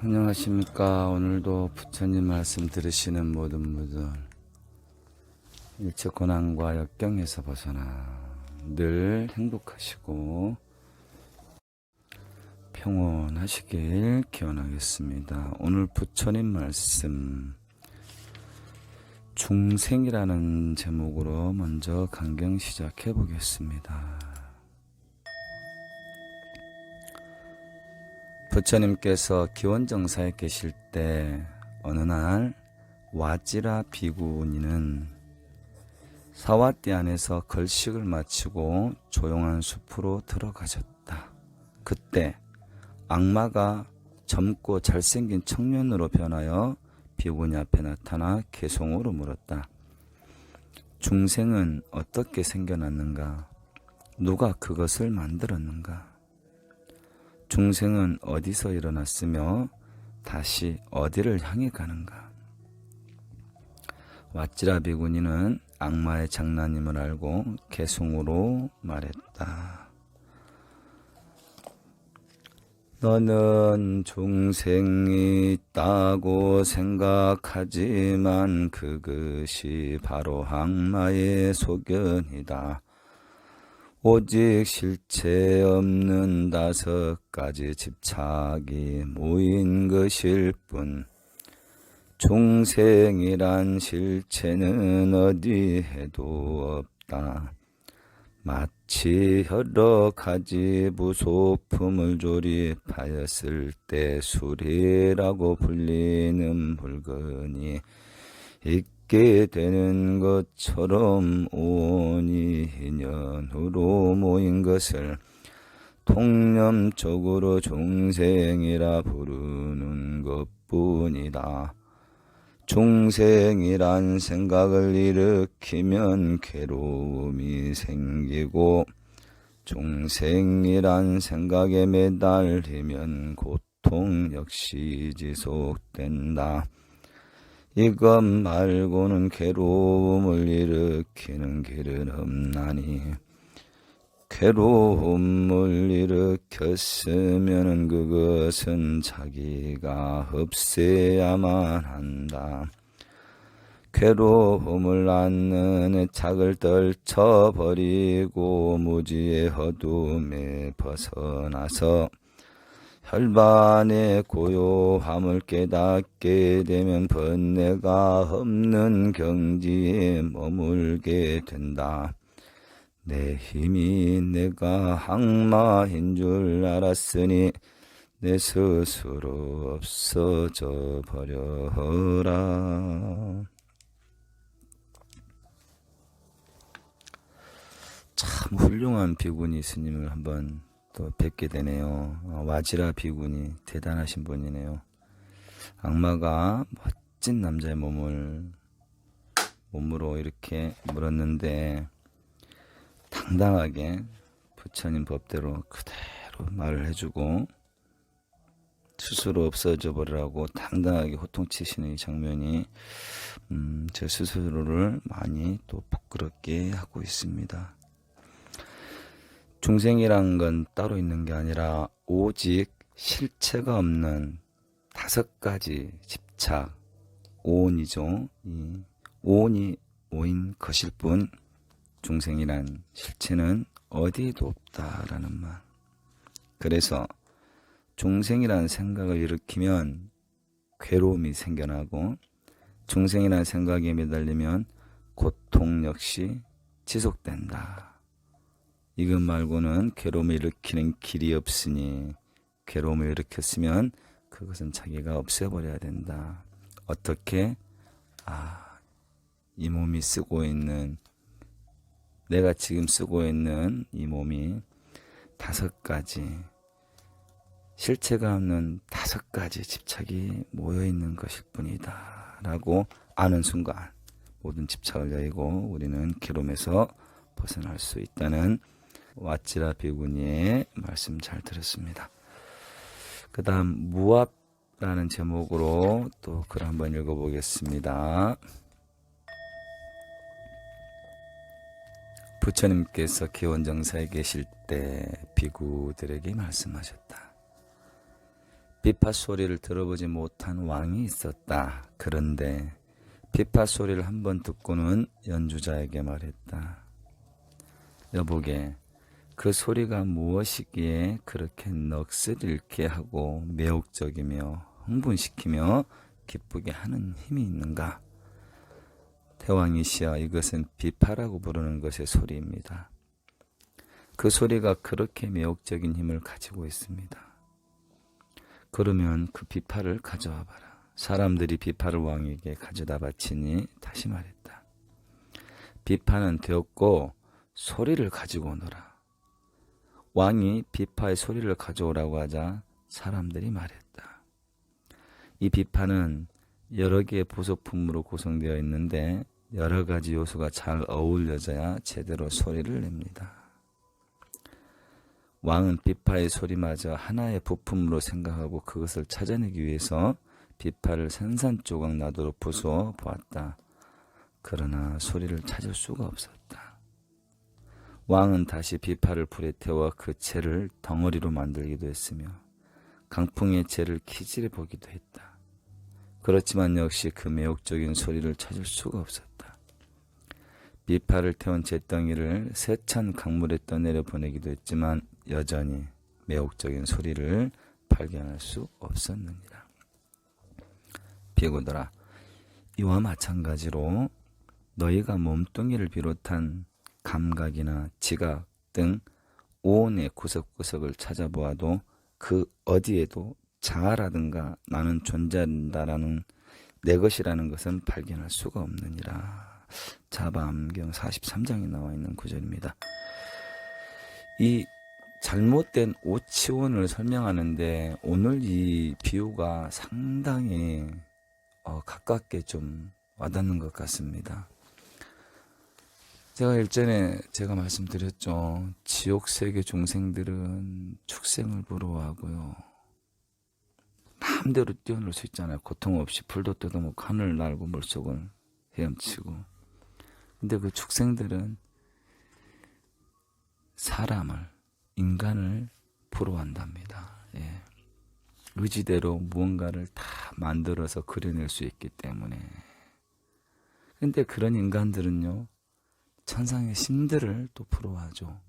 안녕하십니까. 오늘도 부처님 말씀 들으시는 모든 분들 일체 고난과 역경에서 벗어나 늘 행복하시고 평온하시길 기원하겠습니다. 오늘 부처님 말씀 중생이라는 제목으로 먼저 강경 시작해 보겠습니다. 부처님께서 기원정사에 계실 때 어느 날 와지라 비구니는 사와띠 안에서 걸식을 마치고 조용한 숲으로 들어가셨다. 그때 악마가 젊고 잘생긴 청년으로 변하여 비구니 앞에 나타나 개송으로 물었다. 중생은 어떻게 생겨났는가? 누가 그것을 만들었는가? 중생은 어디서 일어났으며 다시 어디를 향해 가는가? 와지라 비구니는 악마의 장난임을 알고 개송으로 말했다. 너는 중생이 있다고 생각하지만 그것이 바로 악마의 소견이다. 오직 실체 없는 5가지 집착이 모인 것일 뿐 중생이란 실체는 어디에도 없다. 마치 여러 가지 부속품을 조립하였을 때 수리라고 불리는 물건이 있게 되는 것처럼 온이 인연으로 모인 것을 통념적으로 중생이라 부르는 것뿐이다. 중생이란 생각을 일으키면 괴로움이 생기고 중생이란 생각에 매달리면 고통 역시 지속된다. 이것 말고는 괴로움을 일으키는 길은 없나니 괴로움을 일으켰으면 그것은 자기가 없애야만 한다. 괴로움을 낳는 애착을 떨쳐버리고 무지의 어둠에 벗어나서 혈반의 고요함을 깨닫게 되면 번뇌가 없는 경지에 머물게 된다. 내 힘이 내가 악마인 줄 알았으니 내 스스로 없어져 버려라. 참 훌륭한 비구니 스님을 한번 또 뵙게 되네요. 와지라 비구니 대단하신 분이네요. 악마가 멋진 남자의 몸으로 이렇게 물었는데 당당하게 부처님 법대로 그대로 말을 해주고 스스로 없어져 버리라고 당당하게 호통치시는 이 장면이 제 스스로를 많이 또 부끄럽게 하고 있습니다. 중생이란 건 따로 있는 게 아니라 오직 실체가 없는 5가지 집착, 오온이죠. 이 오온이 오인 것일 뿐 중생이란 실체는 어디에도 없다라는 말. 그래서 중생이란 생각을 일으키면 괴로움이 생겨나고 중생이란 생각에 매달리면 고통 역시 지속된다. 이것 말고는 괴로움을 일으키는 길이 없으니 괴로움을 일으켰으면 그것은 자기가 없애버려야 된다. 어떻게? 이 몸이 쓰고 있는 내가 지금 쓰고 있는 이 몸이 5가지 실체가 없는 5가지 집착이 모여있는 것일 뿐이다 라고 아는 순간 모든 집착을 여의고 우리는 괴로움에서 벗어날 수 있다는 와지라 비구니의 말씀 잘 들었습니다. 그 다음 무압라는 제목으로 또 글 한번 읽어보겠습니다. 부처님께서 기원정사에 계실 때 비구들에게 말씀하셨다. 비파 소리를 들어보지 못한 왕이 있었다. 그런데 비파 소리를 한번 듣고는 연주자에게 말했다. 여보게, 그 소리가 무엇이기에 그렇게 넋을 잃게 하고 매혹적이며 흥분시키며 기쁘게 하는 힘이 있는가? 대왕이시여, 이것은 비파라고 부르는 것의 소리입니다. 그 소리가 그렇게 매혹적인 힘을 가지고 있습니다. 그러면 그 비파를 가져와 봐라. 사람들이 비파를 왕에게 가져다 바치니 다시 말했다. 비파는 되었고 소리를 가지고 오너라. 왕이 비파의 소리를 가져오라고 하자 사람들이 말했다. 이 비파는 여러 개의 부속품으로 구성되어 있는데 여러 가지 요소가 잘 어울려져야 제대로 소리를 냅니다. 왕은 비파의 소리마저 하나의 부품으로 생각하고 그것을 찾아내기 위해서 비파를 산산조각 나도록 부수어 보았다. 그러나 소리를 찾을 수가 없었다. 왕은 다시 비파를 불에 태워 그 채를 덩어리로 만들기도 했으며 강풍의 채를 키질해 보기도 했다. 그렇지만 역시 그 매혹적인 소리를 찾을 수가 없었다. 비파를 태운 잿덩이를 세찬 강물에 떠내려 보내기도 했지만 여전히 매혹적인 소리를 발견할 수 없었느니라. 비구들아, 이와 마찬가지로 너희가 몸뚱이를 비롯한 감각이나 지각 등 오온의 구석구석을 찾아보아도 그 어디에도 자아라든가 나는 존재한다라는 내 것이라는 것은 발견할 수가 없느니라. 자바암경 43장에 나와 있는 구절입니다. 이 잘못된 오치원을 설명하는데 오늘 이 비유가 상당히 가깝게 좀 와닿는 것 같습니다. 제가 일전에 제가 말씀드렸죠. 지옥세계 중생들은 축생을 부러워하고요. 마음대로 뛰어놀 수 있잖아요. 고통 없이 풀도 뜯어먹고 하늘 날고 물속을 헤엄치고. 근데 그 축생들은 사람을, 인간을 부러워한답니다. 예. 의지대로 무언가를 다 만들어서 그려낼 수 있기 때문에. 근데 그런 인간들은요, 천상의 신들을 또 부러워하죠.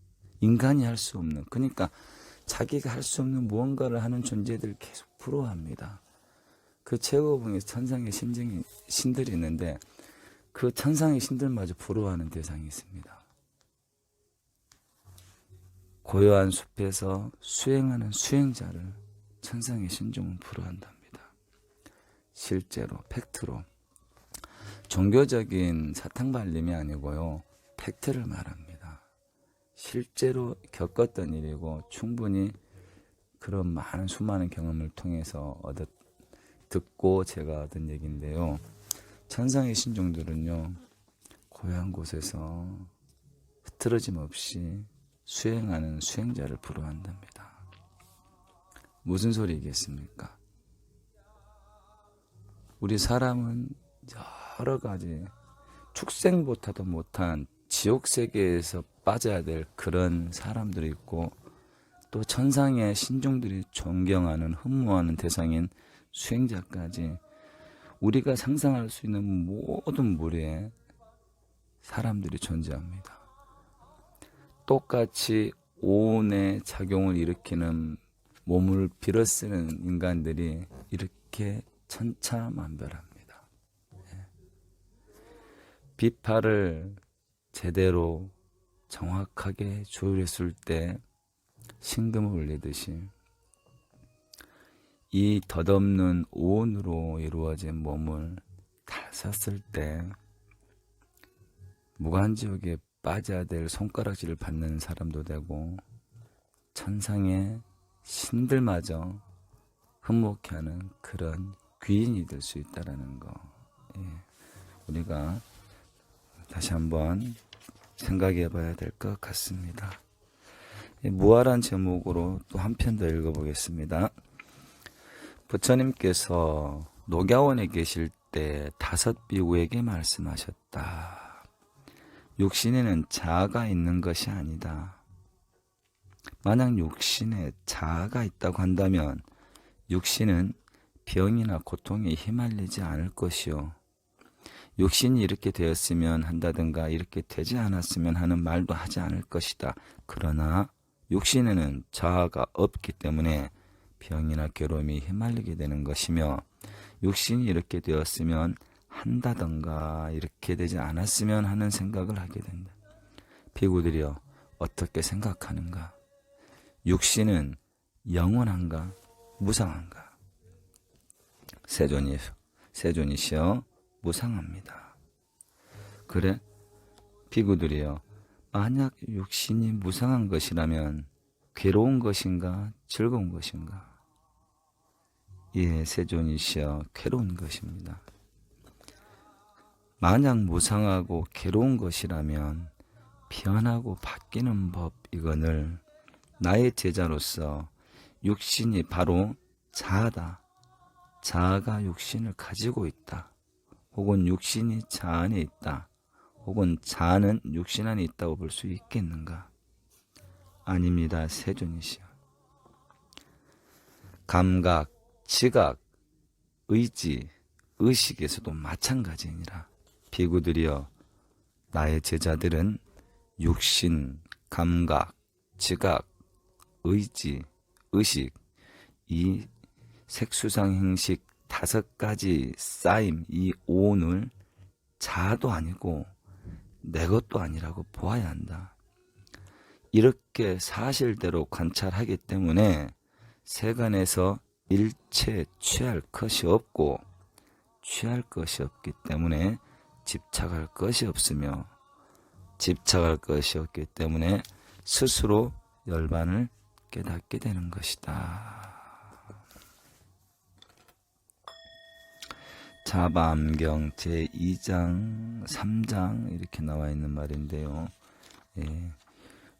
인간이 할 수 없는, 그러니까 자기가 할 수 없는 무언가를 하는 존재들을 계속 부러워합니다. 그 최고봉에 천상의 신들이 있는데 그 천상의 신들마저 부러워하는 대상이 있습니다. 고요한 숲에서 수행하는 수행자를 천상의 신종은 부러워한답니다. 실제로 팩트로, 종교적인 사탕발림이 아니고요, 팩트를 말합니다. 실제로 겪었던 일이고 충분히 그런 많은 수많은 경험을 통해서 듣고 제가 얻은 얘기인데요. 천상의 신종들은요, 고요한 곳에서 흐트러짐 없이 수행하는 수행자를 부러워한답니다. 무슨 소리겠습니까? 우리 사람은 여러 가지 축생보다도 못한 지옥세계에서 빠져야 될 그런 사람들이 있고, 또 천상의 신종들이 존경하는 흠모하는 대상인 수행자까지 우리가 상상할 수 있는 모든 무리에 사람들이 존재합니다. 똑같이 오온의 작용을 일으키는 몸을 빌어쓰는 인간들이 이렇게 천차만별합니다. 비파를 제대로 정확하게 조율했을 때 신금을 울리듯이 이 덧없는 오온으로 이루어진 몸을 다 샀을 때 무간지옥에 빠져야 될 손가락질을 받는 사람도 되고 천상의 신들마저 흠모케하는 그런 귀인이 될 수 있다는 거, 우리가 다시 한번 생각해 봐야 될 것 같습니다. 무아란 제목으로 또 한 편 더 읽어보겠습니다. 부처님께서 녹야원에 계실 때 5비구에게 말씀하셨다. 육신에는 자아가 있는 것이 아니다. 만약 육신에 자아가 있다고 한다면 육신은 병이나 고통에 휘말리지 않을 것이요. 육신이 이렇게 되었으면 한다든가 이렇게 되지 않았으면 하는 말도 하지 않을 것이다. 그러나 육신에는 자아가 없기 때문에 병이나 괴로움이 휘말리게 되는 것이며, 육신이 이렇게 되었으면 한다든가 이렇게 되지 않았으면 하는 생각을 하게 된다. 비구들이여, 어떻게 생각하는가? 육신은 영원한가 무상한가? 세존이시여 무상합니다. 그래? 비구들이여, 만약 육신이 무상한 것이라면 괴로운 것인가 즐거운 것인가? 예, 세존이시여 괴로운 것입니다. 만약 무상하고 괴로운 것이라면 변하고 바뀌는 법, 이거를 나의 제자로서 육신이 바로 자아다. 자아가 육신을 가지고 있다. 혹은 육신이 자아 안에 있다. 혹은 자아는 육신 안에 있다고 볼 수 있겠는가? 아닙니다. 세존이시여. 감각, 지각, 의지, 의식에서도 마찬가지니라. 비구들이여, 나의 제자들은 육신, 감각, 지각, 의지, 의식, 이 색수상 행식 5가지 쌓임, 이 오온을 자아도 아니고 내 것도 아니라고 보아야 한다. 이렇게 사실대로 관찰하기 때문에 세간에서 일체 취할 것이 없고, 취할 것이 없기 때문에 집착할 것이 없으며, 집착할 것이 없기 때문에 스스로 열반을 깨닫게 되는 것이다. 자바암경 제2장 3장 이렇게 나와 있는 말인데요. 예,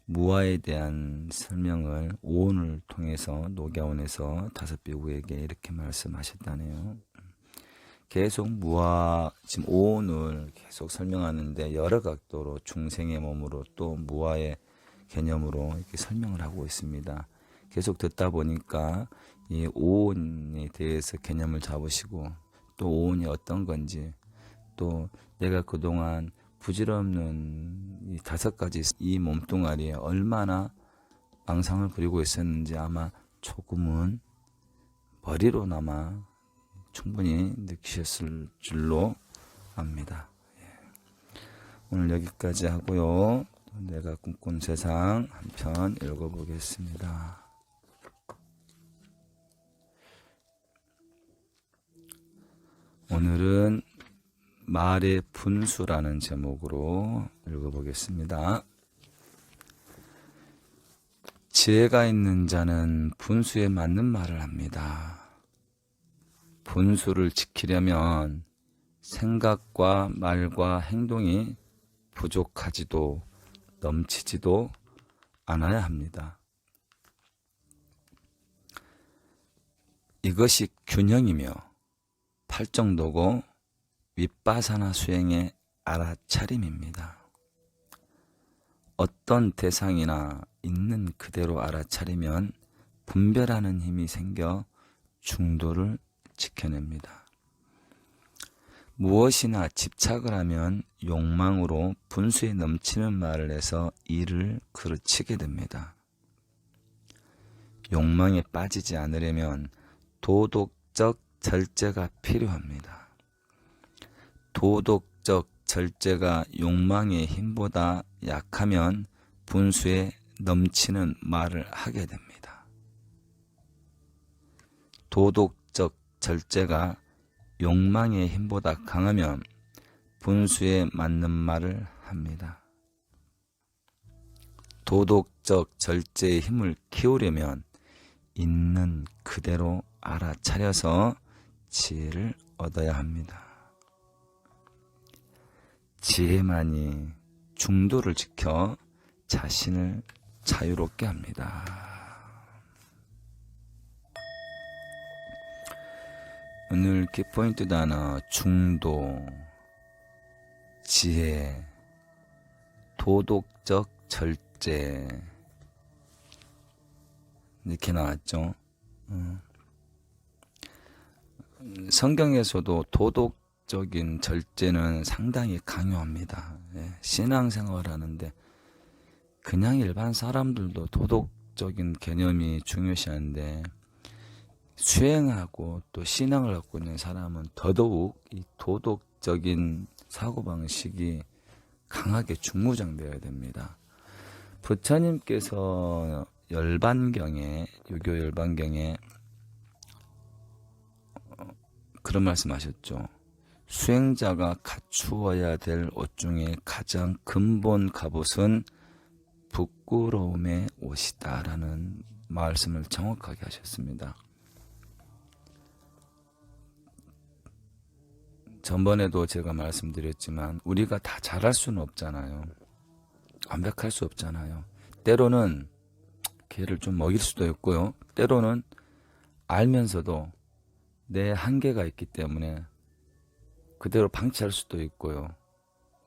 무아에 대한 설명을 오온을 통해서 녹야온에서 다섯 비구에게 이렇게 말씀하셨다네요. 계속 무아, 지금 오온을 계속 설명하는데 여러 각도로 중생의 몸으로 또 무아의 개념으로 이렇게 설명을 하고 있습니다. 계속 듣다 보니까 이 오온에 대해서 개념을 잡으시고, 또 오온이 어떤 건지, 또 내가 그동안 부질없는 이 5가지 이 몸뚱아리에 얼마나 망상을 부리고 있었는지 아마 조금은 머리로나마 충분히 느끼셨을 줄로 압니다. 오늘 여기까지 하고요. 내가 꿈꾼 세상 한 편 읽어보겠습니다. 오늘은 말의 분수라는 제목으로 읽어보겠습니다. 지혜가 있는 자는 분수에 맞는 말을 합니다. 분수를 지키려면 생각과 말과 행동이 부족하지도 넘치지도 않아야 합니다. 이것이 균형이며 팔정도고 윗바사나 수행의 알아차림입니다. 어떤 대상이나 있는 그대로 알아차리면 분별하는 힘이 생겨 중도를 지켜냅니다. 무엇이나 집착을 하면 욕망으로 분수에 넘치는 말을 해서 일을 그르치게 됩니다. 욕망에 빠지지 않으려면 도덕적 절제가 필요합니다. 도덕적 절제가 욕망의 힘보다 약하면 분수에 넘치는 말을 하게 됩니다. 도덕적 절제가 욕망의 힘보다 강하면 분수에 맞는 말을 합니다. 도덕적 절제의 힘을 키우려면 있는 그대로 알아차려서 지혜를 얻어야 합니다. 지혜만이 중도를 지켜 자신을 자유롭게 합니다. 오늘 키포인트 단어 중도, 지혜, 도덕적 절제 이렇게 나왔죠. 성경에서도 도덕적인 절제는 상당히 강요합니다. 예, 신앙생활 하는데 그냥 일반 사람들도 도덕적인 개념이 중요시한데 수행하고 또 신앙을 갖고 있는 사람은 더더욱 이 도덕적인 사고방식이 강하게 중무장되어야 됩니다. 부처님께서 열반경에, 유교 열반경에 그런 말씀하셨죠. 수행자가 갖추어야 될 옷 중에 가장 근본 갑옷은 부끄러움의 옷이다라는 말씀을 정확하게 하셨습니다. 전번에도 제가 말씀드렸지만 우리가 다 잘할 수는 없잖아요. 완벽할 수 없잖아요. 때로는 개를 좀 먹일 수도 있고요. 때로는 알면서도 내 한계가 있기 때문에 그대로 방치할 수도 있고요.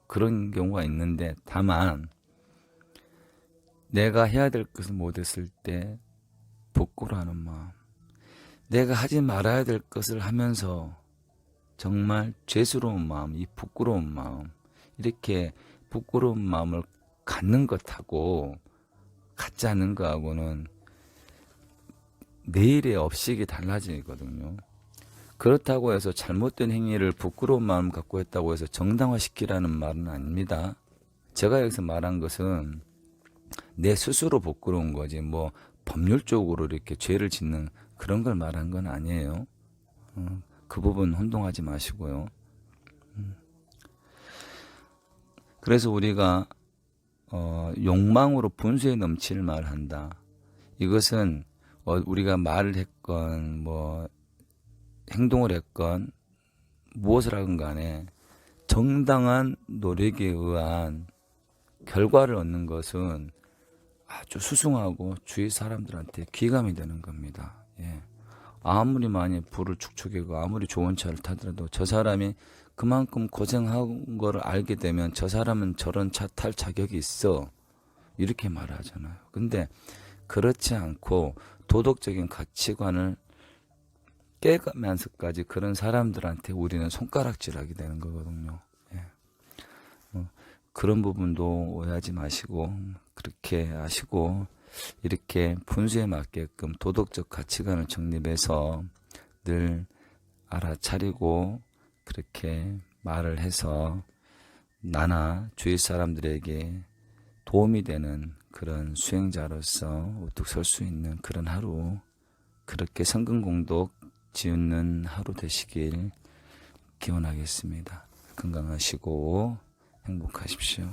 그런 경우가 있는데 다만 내가 해야 될 것을 못했을 때 부끄러워하는 마음, 내가 하지 말아야 될 것을 하면서 정말 죄스러운 마음, 이 부끄러운 마음, 이렇게 부끄러운 마음을 갖는 것하고 갖지 않는 것하고는 내일의 업식이 달라지거든요. 그렇다고 해서 잘못된 행위를 부끄러운 마음 갖고 했다고 해서 정당화시키라는 말은 아닙니다. 제가 여기서 말한 것은 내 스스로 부끄러운 거지 뭐 법률적으로 이렇게 죄를 짓는 그런 걸 말한 건 아니에요. 그 부분 혼동하지 마시고요. 그래서 우리가 욕망으로 분수에 넘칠 말을 한다. 이것은 우리가 말을 했건 뭐 행동을 했건 무엇을 하건 간에 정당한 노력에 의한 결과를 얻는 것은 아주 수승하고 주위 사람들한테 귀감이 되는 겁니다. 예. 아무리 많이 부를 축적이고 아무리 좋은 차를 타더라도 저 사람이 그만큼 고생한 걸 알게 되면 저 사람은 저런 차 탈 자격이 있어 이렇게 말하잖아요. 근데 그렇지 않고 도덕적인 가치관을 깨가면서까지 그런 사람들한테 우리는 손가락질하게 되는 거거든요. 예. 그런 부분도 오해하지 마시고 그렇게 하시고 이렇게 분수에 맞게끔 도덕적 가치관을 정립해서 늘 알아차리고 그렇게 말을 해서 나나 주위 사람들에게 도움이 되는 그런 수행자로서 우뚝 설 수 있는 그런 하루, 그렇게 성근공덕 지우는 하루 되시길 기원하겠습니다. 건강하시고 행복하십시오.